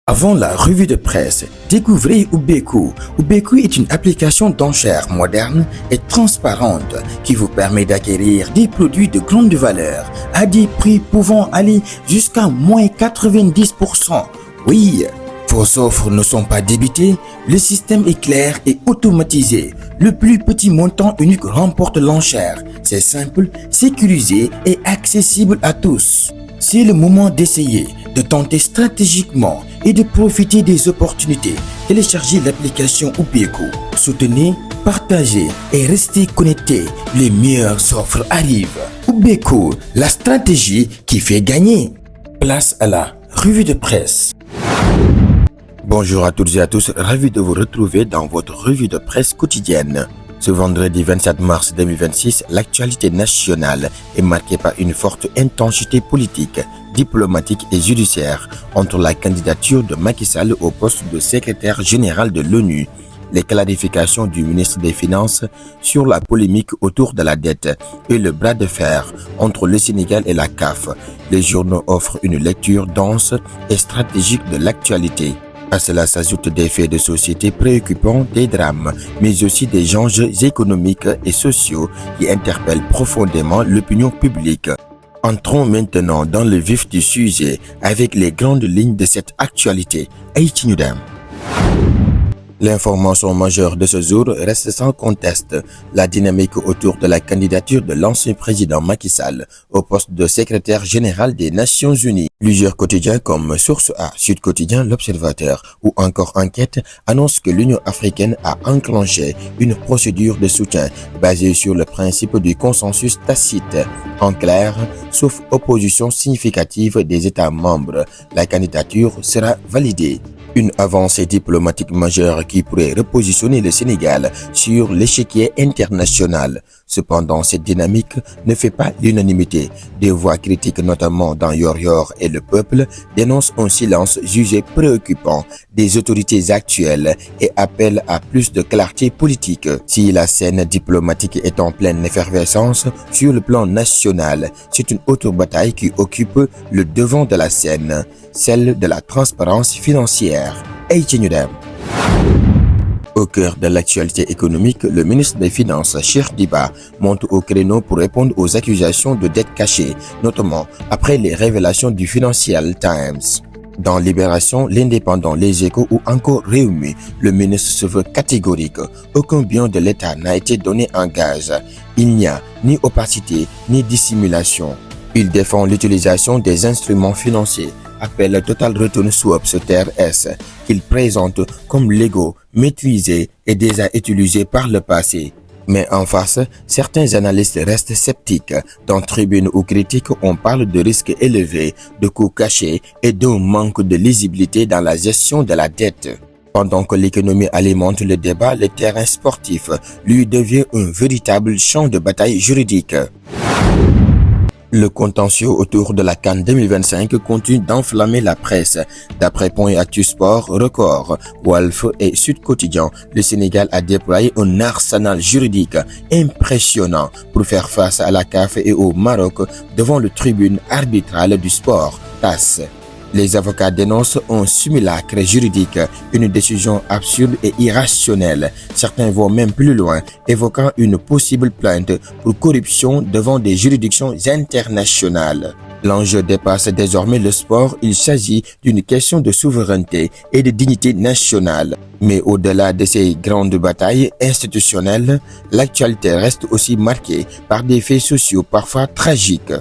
Avant la revue de presse, découvrez Ubeku. Ubeku est une application d'enchères moderne et transparente qui vous permet d'acquérir des produits de grande valeur à des prix pouvant aller jusqu'à moins 90%. Oui, vos offres ne sont pas débitées, le système est clair et automatisé. Le plus petit montant unique remporte l'enchère. C'est simple, sécurisé et accessible à tous. C'est le moment d'essayer, de tenter stratégiquement et de profiter des opportunités. Téléchargez l'application Ubeku. Soutenez, partagez et restez connectés. Les meilleures offres arrivent. Ubeku, la stratégie qui fait gagner. Place à la revue de presse. Bonjour à toutes et à tous, ravi de vous retrouver dans votre revue de presse quotidienne. Ce vendredi 27 mars 2026, l'actualité nationale est marquée par une forte intensité politique, diplomatique et judiciaire entre la candidature de Macky Sall au poste de secrétaire général de l'ONU, les clarifications du ministre des Finances sur la polémique autour de la dette et le bras de fer entre le Sénégal et la CAF. Les journaux offrent une lecture dense et stratégique de l'actualité. À cela s'ajoutent des faits de société préoccupants, des drames, mais aussi des enjeux économiques et sociaux qui interpellent profondément l'opinion publique. Entrons maintenant dans le vif du sujet avec les grandes lignes de cette actualité. Haïti Newdam. L'information majeure de ce jour reste sans conteste la dynamique autour de la candidature de l'ancien président Macky Sall au poste de secrétaire général des Nations Unies. Plusieurs quotidiens comme Source A, Sud Quotidien, L'Observateur ou encore Enquête annoncent que l'Union africaine a enclenché une procédure de soutien basée sur le principe du consensus tacite. En clair, sauf opposition significative des États membres, la candidature sera validée. Une avancée diplomatique majeure qui pourrait repositionner le Sénégal sur l'échiquier international. Cependant, cette dynamique ne fait pas l'unanimité. Des voix critiques, notamment dans Yor et le peuple, dénoncent un silence jugé préoccupant des autorités actuelles et appellent à plus de clarté politique. Si la scène diplomatique est en pleine effervescence sur le plan national, c'est une autre bataille qui occupe le devant de la scène, celle de la transparence financière. Haïti Newdam. Au cœur de l'actualité économique, le ministre des Finances, Cheikh Diba, monte au créneau pour répondre aux accusations de dette cachée, notamment après les révélations du Financial Times. Dans Libération, L'Indépendant, Les Échos ou encore Réumi, le ministre se veut catégorique. Aucun bien de l'État n'a été donné en gage. Il n'y a ni opacité ni dissimulation. Il défend l'utilisation des instruments financiers, appelle Total Return Swaps TRS, qu'il présente comme légaux, maîtrisés et déjà utilisés par le passé. Mais en face, certains analystes restent sceptiques. Dans Tribune ou Critique, on parle de risques élevés, de coûts cachés et d'un manque de lisibilité dans la gestion de la dette. Pendant que l'économie alimente le débat, le terrain sportif lui devient un véritable champ de bataille juridique. Le contentieux autour de la CAN 2025 continue d'enflammer la presse. D'après Point Actu Sport, Record, Walf et Sud Quotidien, le Sénégal a déployé un arsenal juridique impressionnant pour faire face à la CAF et au Maroc devant le tribunal arbitral du sport, TAS. Les avocats dénoncent un simulacre juridique, une décision absurde et irrationnelle. Certains vont même plus loin, évoquant une possible plainte pour corruption devant des juridictions internationales. L'enjeu dépasse désormais le sport, il s'agit d'une question de souveraineté et de dignité nationale. Mais au-delà de ces grandes batailles institutionnelles, l'actualité reste aussi marquée par des faits sociaux parfois tragiques.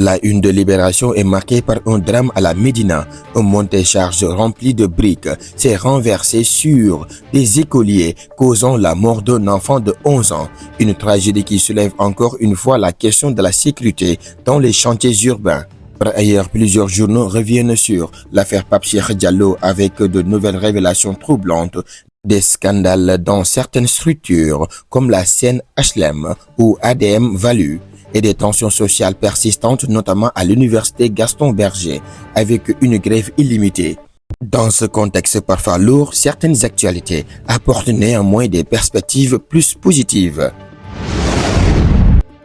La une de Libération est marquée par un drame à la Médina. Un monte-charge rempli de briques s'est renversé sur des écoliers, causant la mort d'un enfant de 11 ans. Une tragédie qui soulève encore une fois la question de la sécurité dans les chantiers urbains. Par ailleurs, plusieurs journaux reviennent sur l'affaire Pape Cheikh Diallo avec de nouvelles révélations troublantes, des scandales dans certaines structures comme la Seine HLM ou ADM Value, et des tensions sociales persistantes, notamment à l'université Gaston Berger, avec une grève illimitée. Dans ce contexte parfois lourd, certaines actualités apportent néanmoins des perspectives plus positives.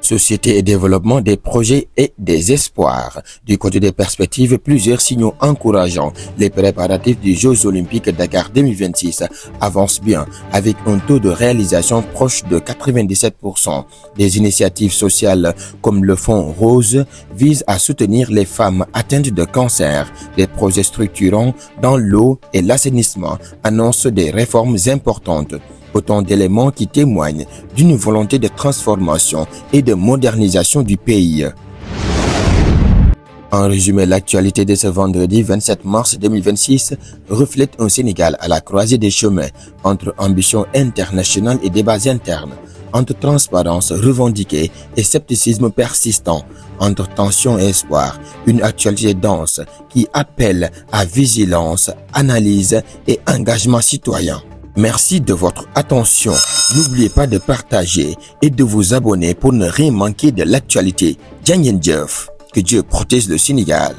Société et développement des projets et des espoirs. Du côté des perspectives, plusieurs signaux encourageants. Les préparatifs des Jeux Olympiques Dakar 2026 avancent bien avec un taux de réalisation proche de 97%. Des initiatives sociales comme le Fonds Rose visent à soutenir les femmes atteintes de cancer. Des projets structurants dans l'eau et l'assainissement annoncent des réformes importantes. Autant d'éléments qui témoignent d'une volonté de transformation et de modernisation du pays. En résumé, l'actualité de ce vendredi 27 mars 2026 reflète un Sénégal à la croisée des chemins entre ambition internationale et débats internes, entre transparence revendiquée et scepticisme persistant, entre tension et espoir, une actualité dense qui appelle à vigilance, analyse et engagement citoyen. Merci de votre attention. N'oubliez pas de partager et de vous abonner pour ne rien manquer de l'actualité. Jaa ngeen jëf. Que Dieu protège le Sénégal.